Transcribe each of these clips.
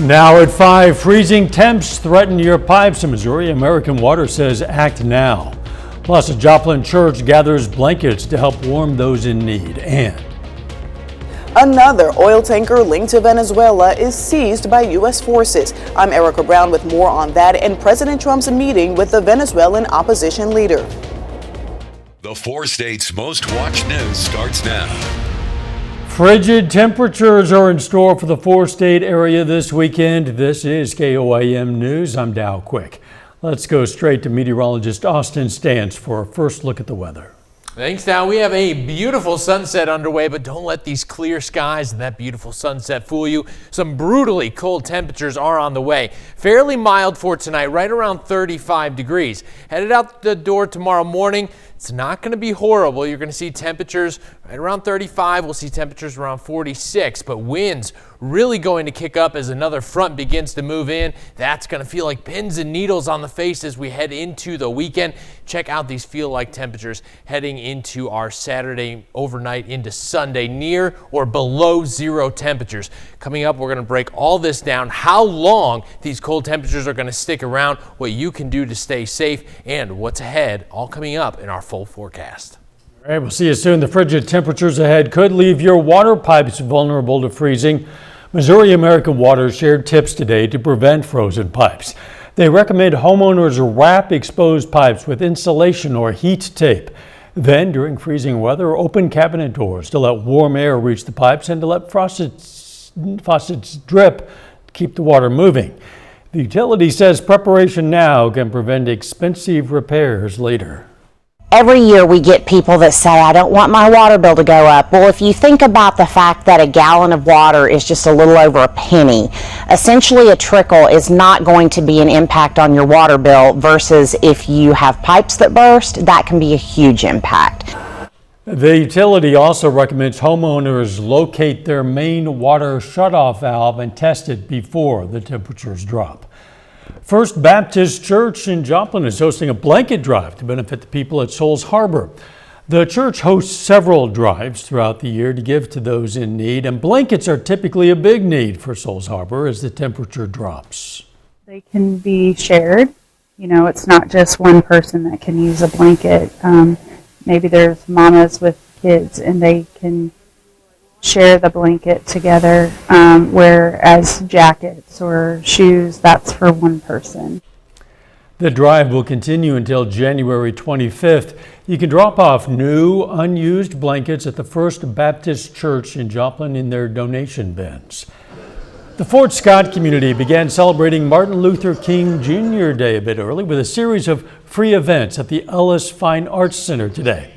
Now at 5, freezing temps threaten your pipes in Missouri. American Water says act now. Plus, a Joplin church gathers blankets to help warm those in need. And another oil tanker linked to Venezuela is seized by U.S. forces. I'm Erica Brown with more on that and President Trump's meeting with the Venezuelan opposition leader. The 4 states' most watched news starts now. Frigid temperatures are in store for the 4-state area this weekend. This is KOAM News. I'm Dow Quick. Let's go straight to meteorologist Austin Stantz for a first look at the weather. Thanks, Dow. We have a beautiful sunset underway, but don't let these clear skies and that beautiful sunset fool you. Some brutally cold temperatures are on the way. Fairly mild for tonight, right around 35 degrees. Headed out the door tomorrow morning. It's not going to be horrible. You're going to see temperatures right around 35. We'll see temperatures around 46, but winds really going to kick up as another front begins to move in. That's going to feel like pins and needles on the face as we head into the weekend. Check out these feel-like temperatures heading into our Saturday overnight into Sunday, near or below 0 temperatures. Coming up, we're going to break all this down, how long these cold temperatures are going to stick around, what you can do to stay safe, and what's ahead, all coming up in our full forecast. All right, we'll see you soon. The frigid temperatures ahead could leave your water pipes vulnerable to freezing. Missouri American Water shared tips today to prevent frozen pipes. They recommend homeowners wrap exposed pipes with insulation or heat tape. Then, during freezing weather, open cabinet doors to let warm air reach the pipes and to let faucets drip to keep the water moving. The utility says preparation now can prevent expensive repairs later. Every year we get people that say, I don't want my water bill to go up. Well, if you think about the fact that a gallon of water is just a little over a penny, essentially a trickle is not going to be an impact on your water bill versus if you have pipes that burst, that can be a huge impact. The utility also recommends homeowners locate their main water shutoff valve and test it before the temperatures drop. First Baptist Church in Joplin is hosting a blanket drive to benefit the people at Souls Harbor. The church hosts several drives throughout the year to give to those in need, and blankets are typically a big need for Souls Harbor as the temperature drops. They can be shared. You know, it's not just one person that can use a blanket. Maybe there's mamas with kids and they can share the blanket together, whereas jackets or shoes, that's for one person. The drive will continue until January 25th. You can drop off new, unused blankets at the First Baptist Church in Joplin in their donation bins. The Fort Scott community began celebrating Martin Luther King Jr. Day a bit early with a series of free events at the Ellis Fine Arts Center today.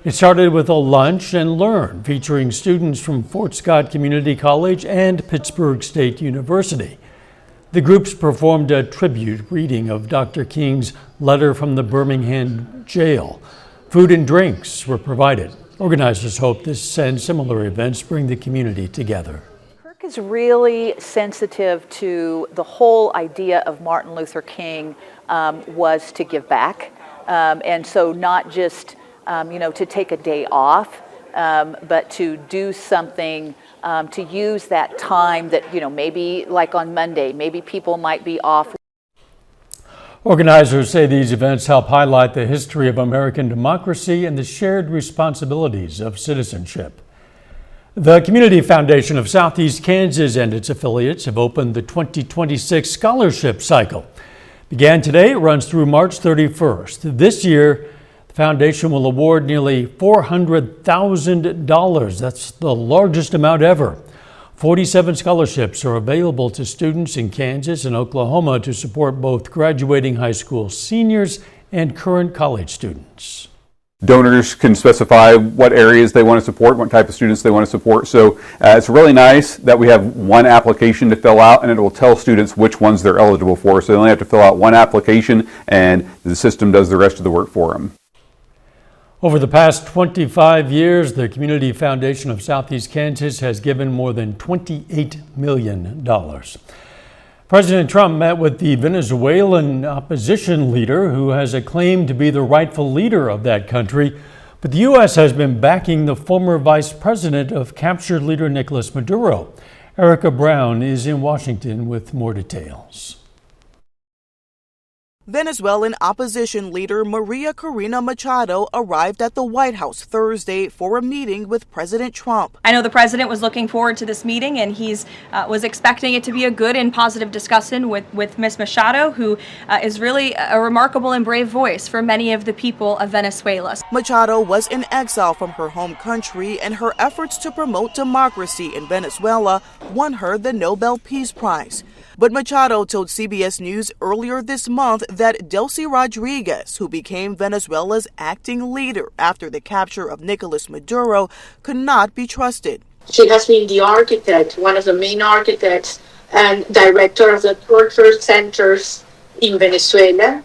It started with a lunch and learn featuring students from Fort Scott Community College and Pittsburgh State University. The groups performed a tribute reading of Dr. King's letter from the Birmingham jail. Food and drinks were provided. Organizers hope this and similar events bring the community together. Kirk is really sensitive to the whole idea of Martin Luther King was to give back. And so not just to take a day off, but to do something, to use that time that, maybe like on Monday, maybe people might be off. Organizers say these events help highlight the history of American democracy and the shared responsibilities of citizenship. The Community Foundation of Southeast Kansas and its affiliates have opened the 2026 scholarship cycle. Began today, it runs through March 31st. This year, the foundation will award nearly $400,000. That's the largest amount ever. 47 scholarships are available to students in Kansas and Oklahoma to support both graduating high school seniors and current college students. Donors can specify what areas they want to support, what type of students they want to support. So it's really nice that we have one application to fill out, and it will tell students which ones they're eligible for. So they only have to fill out one application, and the system does the rest of the work for them. Over the past 25 years, the Community Foundation of Southeast Kansas has given more than $28 million. President Trump met with the Venezuelan opposition leader, who has claimed to be the rightful leader of that country. But the U.S. has been backing the former vice president of captured leader Nicolas Maduro. Erica Brown is in Washington with more details. Venezuelan opposition leader Maria Corina Machado arrived at the White House Thursday for a meeting with President Trump. I know the president was looking forward to this meeting, and he's was expecting it to be a good and positive discussion with Ms. Machado, who is really a remarkable and brave voice for many of the people of Venezuela. Machado was in exile from her home country, and her efforts to promote democracy in Venezuela won her the Nobel Peace Prize. But Machado told CBS News earlier this month that Delcy Rodriguez, who became Venezuela's acting leader after the capture of Nicolas Maduro, could not be trusted. She has been the architect, one of the main architects and director of the torture centers in Venezuela,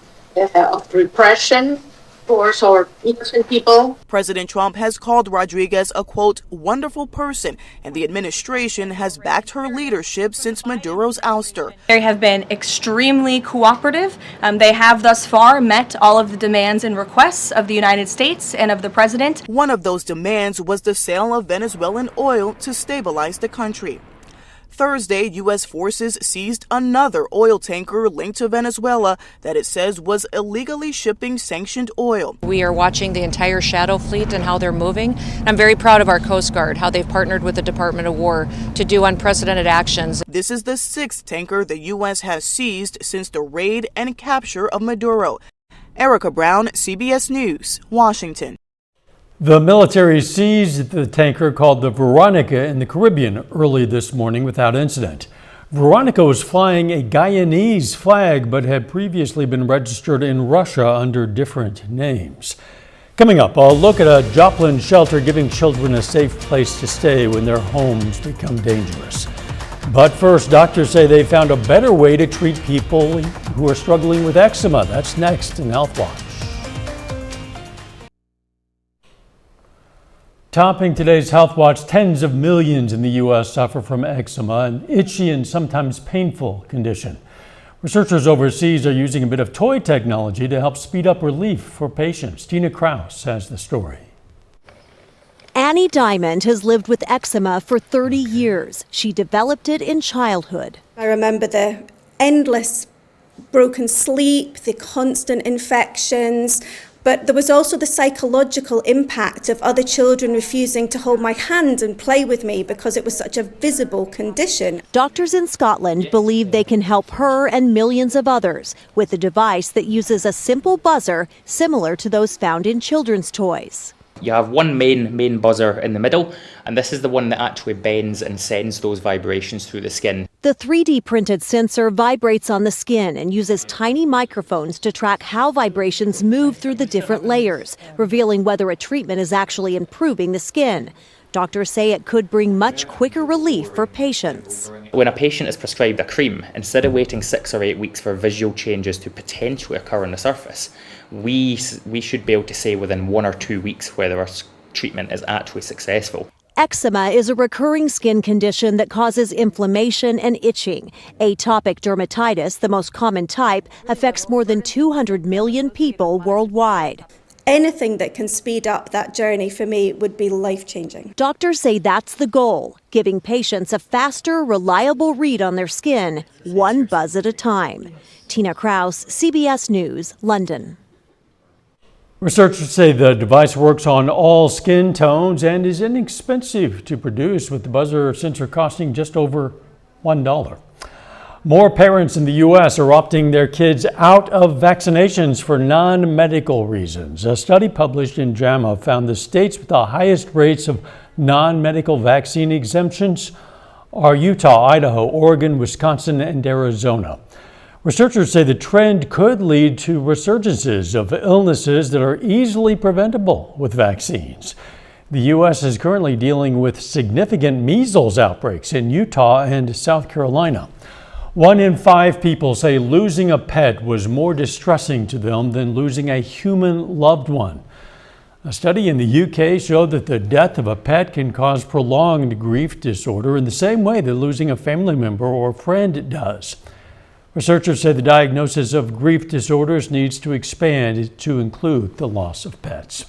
of repression for innocent people. President Trump has called Rodriguez a, quote, wonderful person, and the administration has backed her leadership since Maduro's ouster. They have been extremely cooperative. They have thus far met all of the demands and requests of the United States and of the president. One of those demands was the sale of Venezuelan oil to stabilize the country. Thursday, U.S. forces seized another oil tanker linked to Venezuela that it says was illegally shipping sanctioned oil. We are watching the entire shadow fleet and how they're moving. I'm very proud of our Coast Guard, how they've partnered with the Department of War to do unprecedented actions. This is the sixth tanker the U.S. has seized since the raid and capture of Maduro. Erica Brown, CBS News, Washington. The military seized the tanker called the Veronica in the Caribbean early this morning without incident. Veronica was flying a Guyanese flag but had previously been registered in Russia under different names. Coming up, I'll look at a Joplin shelter giving children a safe place to stay when their homes become dangerous. But first, doctors say they found a better way to treat people who are struggling with eczema. That's next in Health Watch. Topping today's Health Watch, tens of millions in the U.S. suffer from eczema, an itchy and sometimes painful condition. Researchers overseas are using a bit of toy technology to help speed up relief for patients. Tina Kraus has the story. Annie Diamond has lived with eczema for 30 years. She developed it in childhood. I remember the endless broken sleep, the constant infections, but there was also the psychological impact of other children refusing to hold my hand and play with me because it was such a visible condition. Doctors in Scotland believe they can help her and millions of others with a device that uses a simple buzzer similar to those found in children's toys. You have one main buzzer in the middle, and this is the one that actually bends and sends those vibrations through the skin. The 3D printed sensor vibrates on the skin and uses tiny microphones to track how vibrations move through the different layers, revealing whether a treatment is actually improving the skin. Doctors say it could bring much quicker relief for patients. When a patient is prescribed a cream, instead of waiting 6 or 8 weeks for visual changes to potentially occur on the surface, we should be able to say within 1 or 2 weeks whether our treatment is actually successful. Eczema is a recurring skin condition that causes inflammation and itching. Atopic dermatitis, the most common type, affects more than 200 million people worldwide. Anything that can speed up that journey for me would be life-changing. Doctors say that's the goal, giving patients a faster, reliable read on their skin, one buzz at a time. Tina Kraus, CBS News, London. Researchers say the device works on all skin tones and is inexpensive to produce, with the buzzer sensor costing just over $1. More parents in the U.S. are opting their kids out of vaccinations for non-medical reasons. A study published in JAMA found the states with the highest rates of non-medical vaccine exemptions are Utah, Idaho, Oregon, Wisconsin, and Arizona. Researchers say the trend could lead to resurgences of illnesses that are easily preventable with vaccines. The U.S. is currently dealing with significant measles outbreaks in Utah and South Carolina. 1 in 5 people say losing a pet was more distressing to them than losing a human loved one. A study in the UK showed that the death of a pet can cause prolonged grief disorder in the same way that losing a family member or friend does. Researchers say the diagnosis of grief disorders needs to expand to include the loss of pets.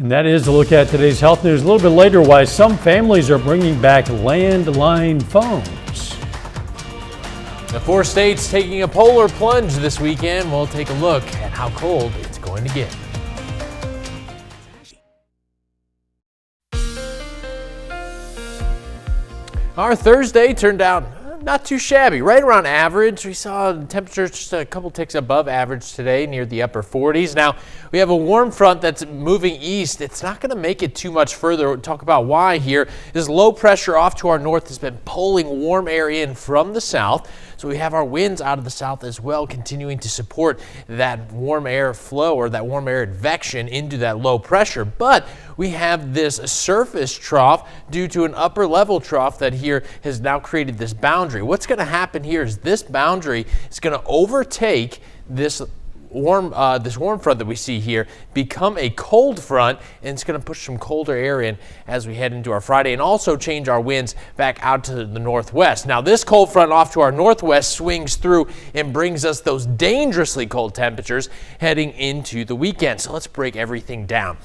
And that is a look at today's health news. A little bit later, why some families are bringing back landline phones. The 4 states taking a polar plunge this weekend. We'll take a look at how cold it's going to get. Our Thursday turned out not too shabby, right around average. We saw temperatures just a couple ticks above average today, near the upper 40s. Now, we have a warm front that's moving east. It's not going to make it too much further. We'll talk about why here. This low pressure off to our north has been pulling warm air in from the south. So we have our winds out of the south as well, continuing to support that warm air flow or that warm air advection into that low pressure. But we have this surface trough due to an upper level trough that here has now created this boundary. What's going to happen here is this boundary is going to overtake this warm front that we see here, become a cold front, and it's going to push some colder air in as we head into our Friday, and also change our winds back out to the northwest. Now, this cold front off to our northwest swings through and brings us those dangerously cold temperatures heading into the weekend. So let's break everything down.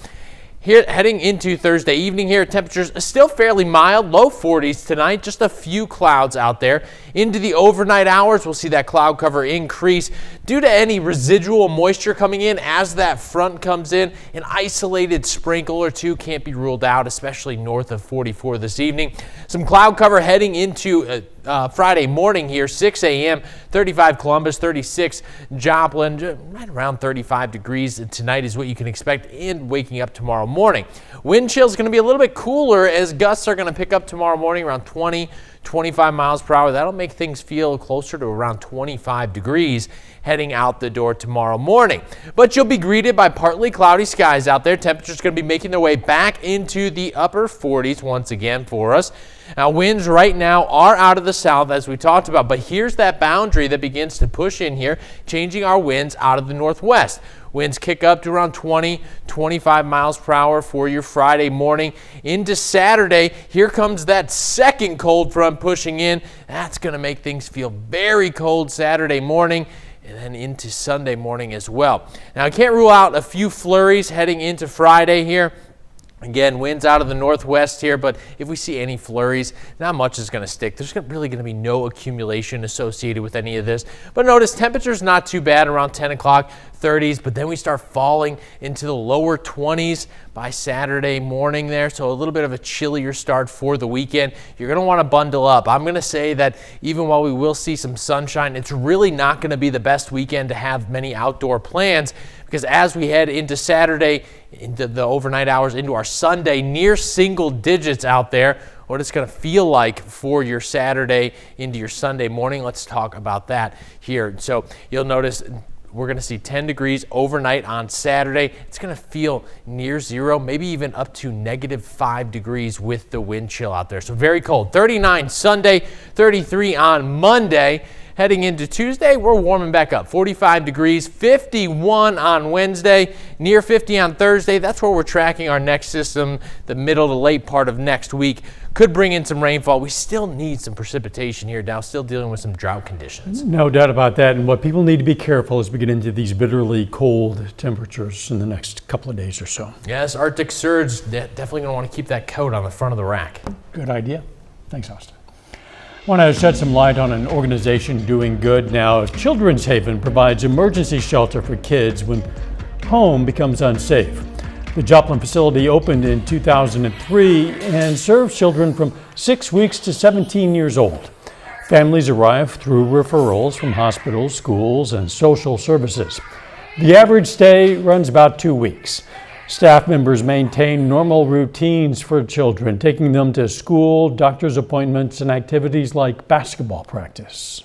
Here, heading into Thursday evening here, temperatures are still fairly mild, low 40s tonight, just a few clouds out there. Into the overnight hours, we'll see that cloud cover increase due to any residual moisture coming in as that front comes in. An isolated sprinkle or two can't be ruled out, especially north of 44 this evening. Some cloud cover heading into Friday morning here, 6 a.m., 35 Columbus, 36 Joplin, right around 35 degrees tonight is what you can expect in waking up tomorrow morning. Wind chill is going to be a little bit cooler as gusts are going to pick up tomorrow morning around 20-25 miles per hour. That'll make things feel closer to around 25 degrees heading out the door tomorrow morning. But you'll be greeted by partly cloudy skies out there. Temperatures going to be making their way back into the upper 40s once again for us. Now, winds right now are out of the south, as we talked about, but here's that boundary that begins to push in here, changing our winds out of the northwest. Winds kick up to around 20-25 miles per hour for your Friday morning. Into Saturday, here comes that second cold front pushing in. That's going to make things feel very cold Saturday morning, and then into Sunday morning as well. Now, I can't rule out a few flurries heading into Friday here. Again, winds out of the northwest here, but if we see any flurries, not much is going to stick. There's really going to be no accumulation associated with any of this. But notice temperatures not too bad around 10 o'clock, 30s, but then we start falling into the lower 20s by Saturday morning there. So a little bit of a chillier start for the weekend. You're going to want to bundle up. I'm going to say that even while we will see some sunshine, it's really not going to be the best weekend to have many outdoor plans, because as we head into Saturday, into the overnight hours, into our Sunday, near single digits out there, what it's going to feel like for your Saturday into your Sunday morning. Let's talk about that here. So you'll notice we're going to see 10 degrees overnight on Saturday. It's going to feel near zero, maybe even up to -5 degrees with the wind chill out there. So very cold. 39 Sunday, 33 on Monday. Heading into Tuesday, we're warming back up. 45 degrees, 51 on Wednesday, near 50 on Thursday. That's where we're tracking our next system. The middle to late part of next week could bring in some rainfall. We still need some precipitation here now, still dealing with some drought conditions. No doubt about that. And what people need to be careful as we get into these bitterly cold temperatures in the next couple of days or so. Yes, Arctic surge, definitely going to want to keep that coat on the front of the rack. Good idea. Thanks, Austin. I want to shed some light on an organization doing good now. Children's Haven provides emergency shelter for kids when home becomes unsafe. The Joplin facility opened in 2003 and serves children from 6 weeks to 17 years old. Families arrive through referrals from hospitals, schools, and social services. The average stay runs about 2 weeks. Staff members maintain normal routines for children, taking them to school, doctor's appointments, and activities like basketball practice.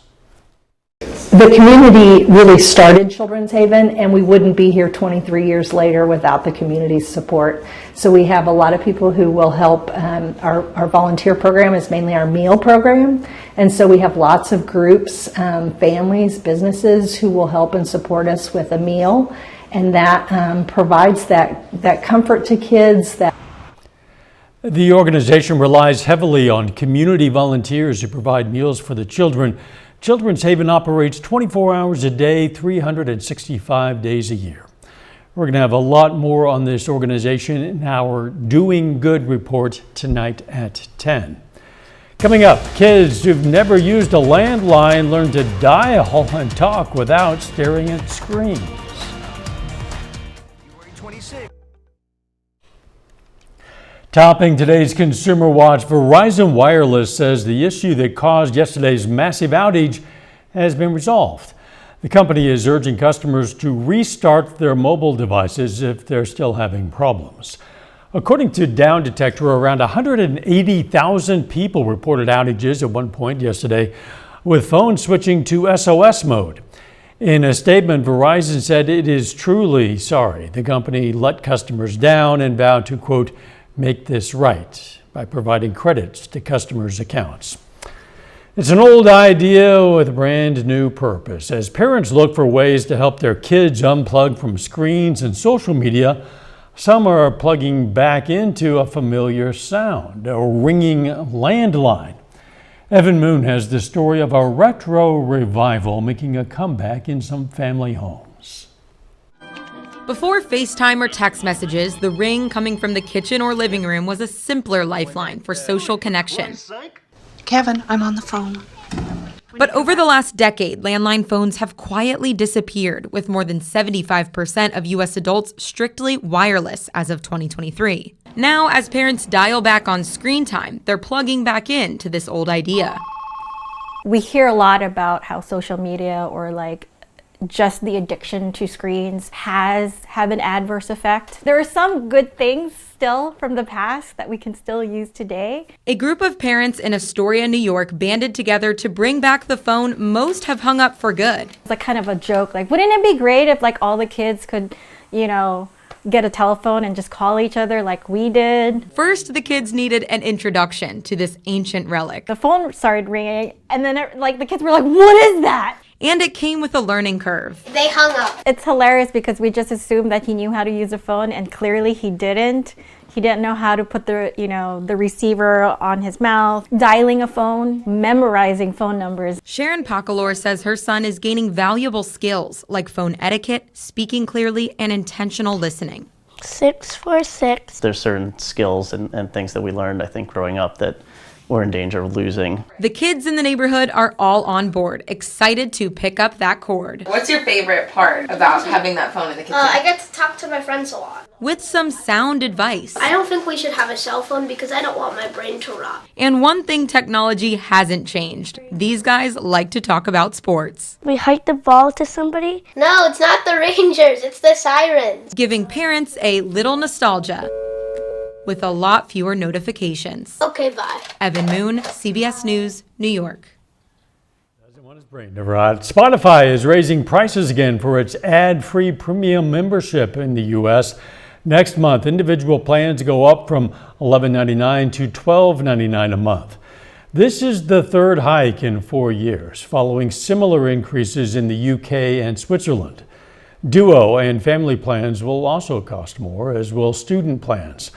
The community really started Children's Haven, and we wouldn't be here 23 years later without the community's support. So we have a lot of people who will help. Our volunteer program is mainly our meal program, and so we have lots of groups, families, businesses who will help and support us with a meal. And that provides that comfort to kids. The organization relies heavily on community volunteers who provide meals for the children. Children's Haven operates 24 hours a day, 365 days a year. We're going to have a lot more on this organization in our Doing Good report tonight at 10. Coming up, kids who've never used a landline learn to dial and talk without staring at screens. Topping today's Consumer Watch, Verizon Wireless says the issue that caused yesterday's massive outage has been resolved. The company is urging customers to restart their mobile devices if they're still having problems. According to Down Detector, around 180,000 people reported outages at one point yesterday, with phones switching to SOS mode. In a statement, Verizon said it is truly sorry. The company let customers down and vowed to, quote, make this right by providing credits to customers' accounts. It's an old idea with a brand new purpose. As parents look for ways to help their kids unplug from screens and social media, some are plugging back into a familiar sound, a ringing landline. Evan Moon has the story of a retro revival making a comeback in some family homes. Before FaceTime or text messages, the ring coming from the kitchen or living room was a simpler lifeline for social connection. Kevin, I'm on the phone. But over the last decade, landline phones have quietly disappeared, with more than 75% of U.S. adults strictly wireless as of 2023. Now, as parents dial back on screen time, they're plugging back into this old idea. We hear a lot about how social media or just the addiction to screens have an adverse effect. There are some good things still from the past that we can still use today. A group of parents in Astoria, New York banded together to bring back the phone most have hung up for good. It's kind of a joke, wouldn't it be great if all the kids could, get a telephone and just call each other like we did? First, the kids needed an introduction to this ancient relic. The phone started ringing and then the kids were like, what is that? And it came with a learning curve. They hung up. It's hilarious because we just assumed that he knew how to use a phone and clearly he didn't. He didn't know how to put the receiver on his mouth, dialing a phone, memorizing phone numbers. Sharon Pacalor says her son is gaining valuable skills like phone etiquette, speaking clearly, and intentional listening. 646. There's certain skills and things that we learned, I think, growing up that we're in danger of losing. The kids in the neighborhood are all on board, excited to pick up that cord. What's your favorite part about having that phone in the kitchen? I get to talk to my friends a lot. With some sound advice. I don't think we should have a cell phone because I don't want my brain to rot. And one thing technology hasn't changed. These guys like to talk about sports. We hike the ball to somebody? No, it's not the Rangers, it's the Sirens. Giving parents a little nostalgia with a lot fewer notifications. Okay, bye. Evan Moon, CBS News, New York. Doesn't want his brain to rot. Spotify is raising prices again for its ad-free premium membership in the U.S. Next month, individual plans go up from $11.99 to $12.99 a month. This is the third hike in 4 years, following similar increases in the UK and Switzerland. Duo and family plans will also cost more, as will student plans.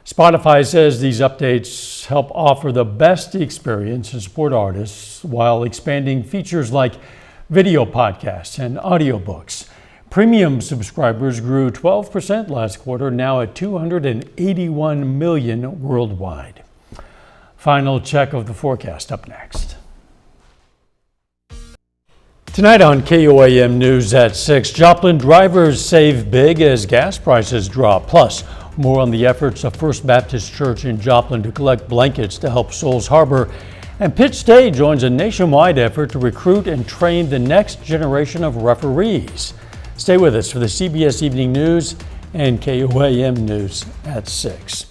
Spotify says these updates help offer the best experience and support artists while expanding features like video podcasts and audiobooks. Premium subscribers grew 12% last quarter, now at 281 million worldwide. Final check of the forecast up next. Tonight on KOAM News at 6, Joplin drivers save big as gas prices drop. Plus, more on the efforts of First Baptist Church in Joplin to collect blankets to help Souls Harbor. And Pitt State joins a nationwide effort to recruit and train the next generation of referees. Stay with us for the CBS Evening News and KOAM News at 6.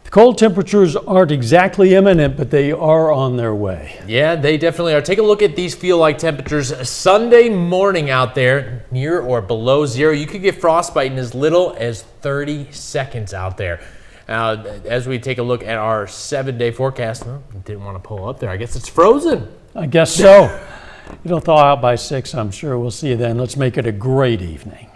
The cold temperatures aren't exactly imminent, but they are on their way. Yeah, they definitely are. Take a look at these feel-like temperatures Sunday morning out there, near or below zero. You could get frostbite in as little as 30 seconds out there. As we take a look at our 7-day forecast, didn't want to pull up there. I guess it's frozen. I guess so. It'll thaw out by 6, I'm sure. We'll see you then. Let's make it a great evening.